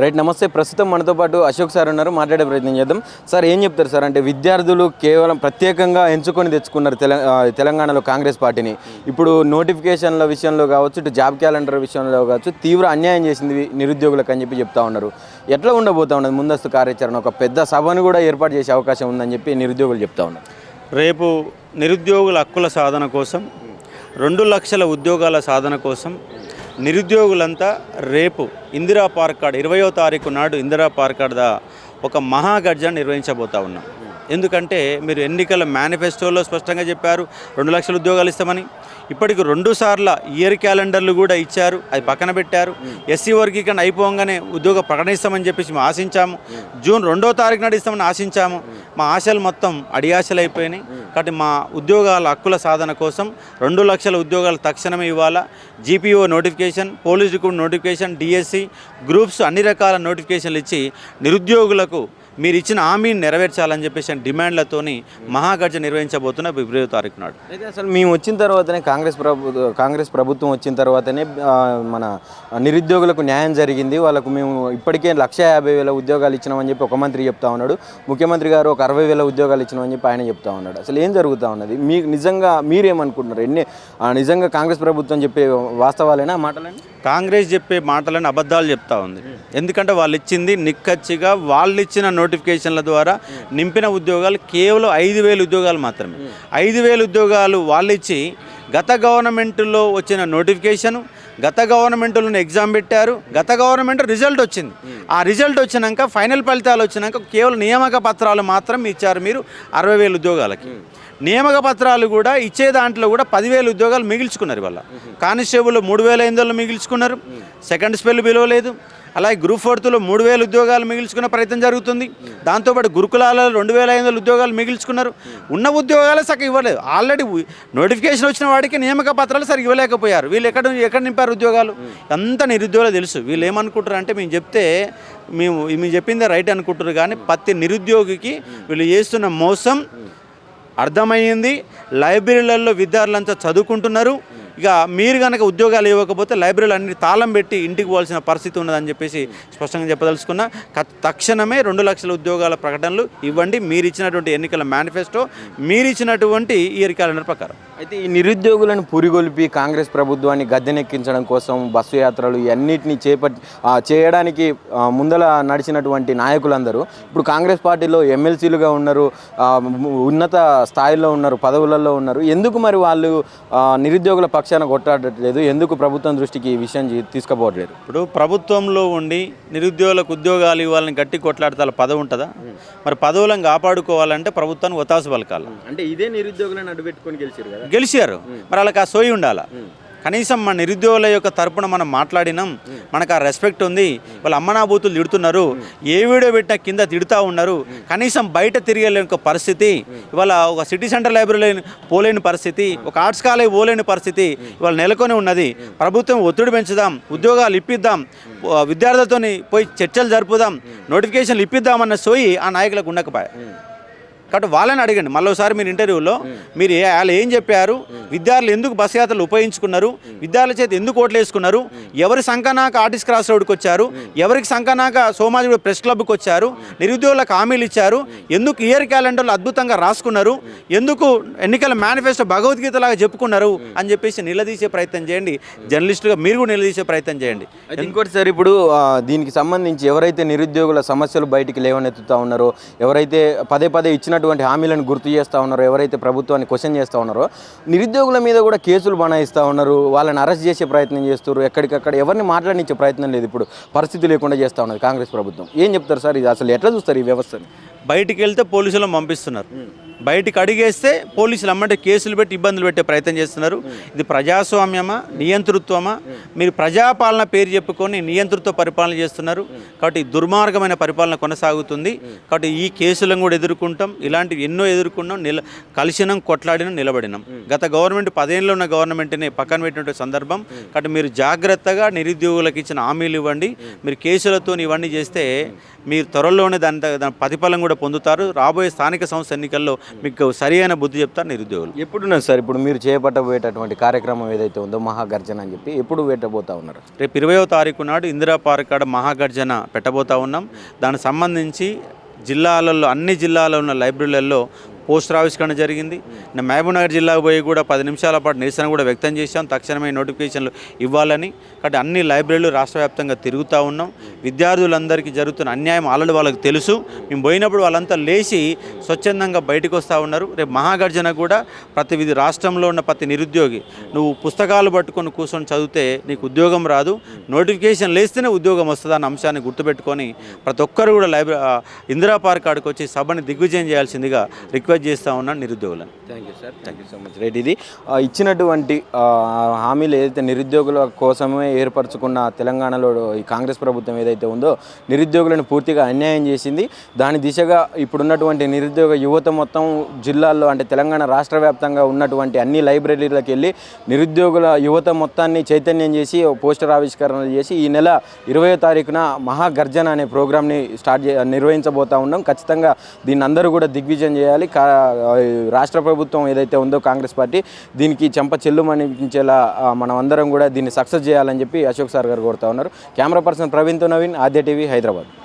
Right, నమస్తే. ప్రస్తుతం మనతో పాటు అశోక్ సార్ ఉన్నారు, మాట్లాడే ప్రయత్నం చేద్దాం. సార్ ఏం చెప్తారు సార్? అంటే విద్యార్థులు కేవలం ప్రత్యేకంగా ఎంచుకొని తెచ్చుకున్నారు తెలంగాణలో కాంగ్రెస్ పార్టీని. ఇప్పుడు నోటిఫికేషన్ల విషయంలో కావచ్చు, ఇటు జాబ్ క్యాలెండర్ విషయంలో కావచ్చు, తీవ్ర అన్యాయం చేసింది నిరుద్యోగులకు అని చెప్పి చెప్తా ఉన్నారు. ఎట్లా ఉండబోతా ఉన్నది ముందస్తు కార్యాచరణ? ఒక పెద్ద సభను కూడా ఏర్పాటు చేసే అవకాశం ఉందని చెప్పి నిరుద్యోగులు చెప్తా ఉన్నారు. రేపు నిరుద్యోగుల హక్కుల సాధన కోసం, 2 లక్షల ఉద్యోగాల సాధన కోసం నిరుద్యోగులంతా రేపు ఇందిరా పార్క్ కాడ 20వ తారీఖు నాడు ఇందిరా పార్క్ కాడ ఒక మహాగర్జన నిర్వహించబోతా ఉన్నాం. ఎందుకంటే మీరు ఎన్నికల మేనిఫెస్టోలో స్పష్టంగా చెప్పారు 2 లక్షల ఉద్యోగాలు ఇస్తామని. ఇప్పటికి 2 సార్ల ఇయర్ క్యాలెండర్లు కూడా ఇచ్చారు, అది పక్కన పెట్టారు. ఎస్సీ వర్గీకరణ అయిపోగానే ఉద్యోగ ప్రకటిస్తామని చెప్పేసి మేము ఆశించాము. జూన్ 2వ తారీఖు నాడు ఇస్తామని ఆశించాము. మా ఆశలు మొత్తం అడియాశలు అయిపోయినాయి. కాబట్టి మా ఉద్యోగాల హక్కుల సాధన కోసం 2 లక్షల ఉద్యోగాలు తక్షణమే ఇవ్వాలా. GPO notification, police recruitment notification, DSC groups అన్ని రకాల నోటిఫికేషన్లు ఇచ్చి నిరుద్యోగులకు మీరు ఇచ్చిన హామీని నెరవేర్చాలని చెప్పేసి డిమాండ్లతోని మహాగర్జన నిర్వహించబోతున్న 20వ తారీఖు నాడు. అయితే అసలు మేము వచ్చిన తర్వాతనే కాంగ్రెస్ ప్రభుత్వం వచ్చిన తర్వాతనే మన నిరుద్యోగులకు న్యాయం జరిగింది. వాళ్ళకు మేము ఇప్పటికే 150,000 ఉద్యోగాలు ఇచ్చినామని చెప్పి ఒక మంత్రి చెప్తా ఉన్నాడు. ముఖ్యమంత్రి గారు ఒక 60,000 ఉద్యోగాలు ఇచ్చినామని చెప్పి ఆయన చెప్తా ఉన్నాడు. అసలు ఏం జరుగుతూ ఉన్నది? మీకు నిజంగా మీరేమనుకుంటున్నారు? నిజంగా కాంగ్రెస్ ప్రభుత్వం చెప్పే వాస్తవాలేనా మాటలని? కాంగ్రెస్ చెప్పే మాటలను అబద్ధాలు చెప్తా ఉంది. ఎందుకంటే వాళ్ళు ఇచ్చింది నిక్కచ్చిగా వాళ్ళు ఇచ్చిన నోటిఫికేషన్ల ద్వారా నింపిన ఉద్యోగాలు కేవలం 5,000 ఉద్యోగాలు మాత్రమే. 5,000 ఉద్యోగాలు వాళ్ళు ఇచ్చి గత గవర్నమెంట్లో వచ్చిన నోటిఫికేషను, గత గవర్నమెంట్లో ఎగ్జామ్ పెట్టారు, గత గవర్నమెంట్ రిజల్ట్ వచ్చింది. ఆ రిజల్ట్ వచ్చినాక ఫైనల్ ఫలితాలు వచ్చినాక కేవలం నియామక పత్రాలు మాత్రం ఇచ్చారు మీరు 60,000 ఉద్యోగాలకి. నియామక పత్రాలు కూడా ఇచ్చే దాంట్లో కూడా 10,000 ఉద్యోగాలు మిగిల్చుకున్నారు. వాళ్ళ కానిస్టేబుల్ 3,500 మిగిల్చుకున్నారు, సెకండ్ స్పెల్ పిలవలేదు. అలాగే గ్రూప్ 4లో 3,000 ఉద్యోగాలు మిగిల్చుకునే ప్రయత్నం జరుగుతుంది. దాంతోపాటు గురుకులాలలో 2,500 ఉద్యోగాలు మిగిల్చుకున్నారు. ఉన్న ఉద్యోగాలు సరిగ్గా ఇవ్వలేదు. ఆల్రెడీ నోటిఫికేషన్ వచ్చిన వాడికి నియామక పత్రాలు సరిగ్గా ఇవ్వలేకపోయారు. వీళ్ళు ఎక్కడ నింపారు ఉద్యోగాలు? అంతా నిరుద్యోగులు తెలుసు. వీళ్ళు ఏమనుకుంటారు అంటే మేము చెప్తే మేము చెప్పిందే రైట్ అనుకుంటారు, కానీ ప్రతి నిరుద్యోగికి వీళ్ళు చేస్తున్న మోసం అర్థమైంది. లైబ్రరీలలో విద్యార్థులంతా చదువుకుంటున్నారు. ఇక మీరు కనుక ఉద్యోగాలు ఇవ్వకపోతే లైబ్రరీలు అన్ని తాళం పెట్టి ఇంటికి పోవాల్సిన పరిస్థితి ఉన్నదని చెప్పేసి స్పష్టంగా చెప్పదలుచుకున్నా. తక్షణమే 2 లక్షల ఉద్యోగాల ప్రకటనలు ఇవ్వండి. మీరు ఇచ్చినటువంటి ఎన్నికల మేనిఫెస్టో, మీరు ఇచ్చినటువంటి ఇయర్ క్యాలెండర్ ప్రకారం. అయితే ఈ నిరుద్యోగులను పురిగొల్పి కాంగ్రెస్ ప్రభుత్వాన్ని గద్దెనెక్కించడం కోసం బస్సు యాత్రలు ఇవన్నిటిని చేయడానికి ముందల నడిచినటువంటి నాయకులందరూ ఇప్పుడు కాంగ్రెస్ పార్టీలో ఎమ్మెల్సీలుగా ఉన్నారు, ఉన్నత స్థాయిలో ఉన్నారు, పదవులలో ఉన్నారు. ఎందుకు మరి వాళ్ళు నిరుద్యోగుల పక్షాన కొట్టాడట్లేదు? ఎందుకు ప్రభుత్వం దృష్టికి ఈ విషయం తీసుకుపోవట్లేదు? ఇప్పుడు ప్రభుత్వంలో ఉండి నిరుద్యోగులకు ఉద్యోగాలు ఇవ్వాలని గట్టి కొట్లాడతాల పదవి ఉంటుందా? మరి పదవులను కాపాడుకోవాలంటే ప్రభుత్వాన్ని ఒతాసు పలకాలి. అంటే ఇదే నిరుద్యోగులను అడ్డుపెట్టుకొని గెలిచారు. మరి వాళ్ళకి ఆ సోయి ఉండాలా? కనీసం మన నిరుద్యోగుల యొక్క తరపున మనం మాట్లాడినాం, మనకు ఆ రెస్పెక్ట్ ఉంది. వాళ్ళ అమ్మనాబూతులు తిడుతున్నారు, ఏ వీడియో పెట్టినా కింద తిడుతూ ఉన్నారు. కనీసం బయట తిరిగలేని పరిస్థితి, ఇవాళ ఒక సిటీ సెంటర్ లైబ్రరీ పోలేని పరిస్థితి, ఒక ఆర్ట్స్ కాలేజ్ పోలేని పరిస్థితి ఇవాళ నెలకొని ఉన్నది. ప్రభుత్వం ఒత్తిడి పెంచుదాం, ఉద్యోగాలు ఇప్పిద్దాం, విద్యార్థులతో పోయి చర్చలు జరుపుదాం, నోటిఫికేషన్లు ఇప్పిద్దామన్న సోయి ఆ నాయకులకు ఉండకపోయా. కాబట్టి వాళ్ళని అడగండి మళ్ళీసారి మీరు ఇంటర్వ్యూలో, మీరు వాళ్ళు ఏం చెప్పారు, విద్యార్థులు ఎందుకు బస్ యాత్రలు ఉపయోగించుకున్నారు, విద్యార్థుల చేతి ఎందుకు ఓట్లు వేసుకున్నారు, ఎవరి సంకనాక ఆర్టిస్ట్ క్రాస్ రోడ్కి వచ్చారు, ఎవరికి సంకనాక సోమాజిగూడ ప్రెస్ క్లబ్కి వచ్చారు, నిరుద్యోగులకు హామీలు ఇచ్చారు, ఎందుకు ఇయర్ క్యాలెండర్లు అద్భుతంగా రాసుకున్నారు, ఎందుకు ఎన్నికల మేనిఫెస్టో భగవద్గీతలాగా చెప్పుకున్నారు అని చెప్పేసి నిలదీసే ప్రయత్నం చేయండి. జర్నలిస్టుగా మీరు కూడా నిలదీసే ప్రయత్నం చేయండి. ఇంకోటి సార్, ఇప్పుడు దీనికి సంబంధించి ఎవరైతే నిరుద్యోగుల సమస్యలు బయటికి లేవనెత్తుతూ ఉన్నారో, ఎవరైతే పదే ఇచ్చిన హామీలను గుర్తు చేస్తూ ఉన్నారో, ఎవరైతే ప్రభుత్వాన్ని క్వశ్చన్ చేస్తూ ఉన్నారో, నిరుద్యోగుల మీద కూడా కేసులు బనాయిస్తూ ఉన్నారు, వాళ్ళని అరెస్ట్ చేసే ప్రయత్నం చేస్తారు. ఎక్కడికక్కడ ఎవరిని మాట్లాడించే ప్రయత్నం లేదు. ఇప్పుడు పరిస్థితి లేకుండా చేస్తూ ఉన్నది కాంగ్రెస్ ప్రభుత్వం. ఏం చెప్తారు సార్? ఇది అసలు ఎట్లా చూస్తారు ఈ వ్యవస్థని? బయటికి వెళ్తే పోలీసులను పంపిస్తున్నారు, బయటికి అడిగేస్తే పోలీసులు అమ్మంటే కేసులు పెట్టి ఇబ్బందులు పెట్టే ప్రయత్నం చేస్తున్నారు. ఇది ప్రజాస్వామ్యమా, నియంతృత్వమా? మీరు ప్రజాపాలన పేరు చెప్పుకొని నియంతృత్వ పరిపాలన చేస్తున్నారు. కాబట్టి దుర్మార్గమైన పరిపాలన కొనసాగుతుంది. కాబట్టి ఈ కేసులను కూడా ఎదుర్కొంటాం, ఇలాంటివి ఎన్నో ఎదుర్కొన్నాం, కలిసినాం, కొట్లాడినాం, నిలబడినాం. గత గవర్నమెంట్ 10 ఏళ్ళలో ఉన్న గవర్నమెంట్ని పక్కన పెట్టినటువంటి సందర్భం. కాబట్టి మీరు జాగ్రత్తగా నిరుద్యోగులకు ఇచ్చిన హామీలు ఇవ్వండి. మీరు కేసులతో ఇవన్నీ చేస్తే మీరు త్వరలోనే దాని ప్రతిఫలం కూడా పొందుతారు. రాబోయే స్థానిక సంస్థ ఎన్నికల్లో మీకు సరి అయిన బుద్ధి చెప్తారు నిరుద్యోగులు. ఎప్పుడున్నారు సార్ ఇప్పుడు మీరు చేపట్టబోయేటటువంటి కార్యక్రమం ఏదైతే ఉందో మహాగర్జన అని చెప్పి ఎప్పుడు పెట్టబోతా ఉన్నారు? రేపు 20వ తారీఖు నాడు ఇందిరా పార్క్ కాడ మహాగర్జన పెట్టబోతా ఉన్నాం. దానికి సంబంధించి జిల్లాలలో అన్ని జిల్లాలో ఉన్న లైబ్రరీలలో పోస్టర్ ఆవిష్కరణ జరిగింది. నేను మహబూబ్నగర్ జిల్లాకు పోయి కూడా 10 నిమిషాల పాటు నిరసన కూడా వ్యక్తం చేశాం, తక్షణమే నోటిఫికేషన్లు ఇవ్వాలని. కాబట్టి అన్ని లైబ్రరీలు రాష్ట్ర వ్యాప్తంగా తిరుగుతూ ఉన్నాం. విద్యార్థులందరికీ జరుగుతున్న అన్యాయం ఆల్రెడీ వాళ్ళకి తెలుసు. మేము పోయినప్పుడు వాళ్ళంతా లేచి స్వచ్ఛందంగా బయటకు వస్తూ ఉన్నారు. రేపు మహాగర్జన కూడా ప్రతి రాష్ట్రంలో ఉన్న ప్రతి నిరుద్యోగి నువ్వు పుస్తకాలు పట్టుకొని కూర్చొని చదివితే నీకు ఉద్యోగం రాదు, నోటిఫికేషన్ లేస్తేనే ఉద్యోగం వస్తుందన్న అంశాన్ని గుర్తుపెట్టుకొని ప్రతి ఒక్కరు కూడా ఇందిరా పార్క్ కాడికి వచ్చి సభని దిగ్విజయం చేయాల్సిందిగా రిక్వెస్ట్ చేస్తూ ఉన్నాను నిరుద్యోగులను. Thank you sir, thank you so much. Right, ఇది ఇచ్చినటువంటి హామీలు ఏదైతే నిరుద్యోగుల కోసమే ఏర్పరచుకున్న తెలంగాణలో ఈ కాంగ్రెస్ ప్రభుత్వం ఏదైతే ఉందో నిరుద్యోగులను పూర్తిగా అన్యాయం చేసింది. దాని దిశగా ఇప్పుడున్నటువంటి నిరుద్యోగ యువత మొత్తం జిల్లాల్లో అంటే తెలంగాణ రాష్ట్ర వ్యాప్తంగా ఉన్నటువంటి అన్ని లైబ్రరీలకు వెళ్ళి నిరుద్యోగుల యువత మొత్తాన్ని చైతన్యం చేసి పోస్టర్ ఆవిష్కరణ చేసి ఈ నెల 20వ తారీఖున మహాగర్జన అనే ప్రోగ్రామ్ని నిర్వహించబోతా ఉన్నాం. ఖచ్చితంగా దీన్ని అందరూ కూడా దిగ్విజయం చేయాలి. రాష్ట్ర ప్రభుత్వం ఏదైతే ఉందో కాంగ్రెస్ పార్టీ దీనికి చెంప చెల్లుమనిపించేలా మనం అందరం కూడా దీన్ని సక్సెస్ చేయాలని చెప్పి అశోక్ సార్ గారు కోరుతా ఉన్నారు. కెమెరా పర్సన్ ప్రవీణ్తో నవీన్, ఆద్య టీవీ, హైదరాబాద్.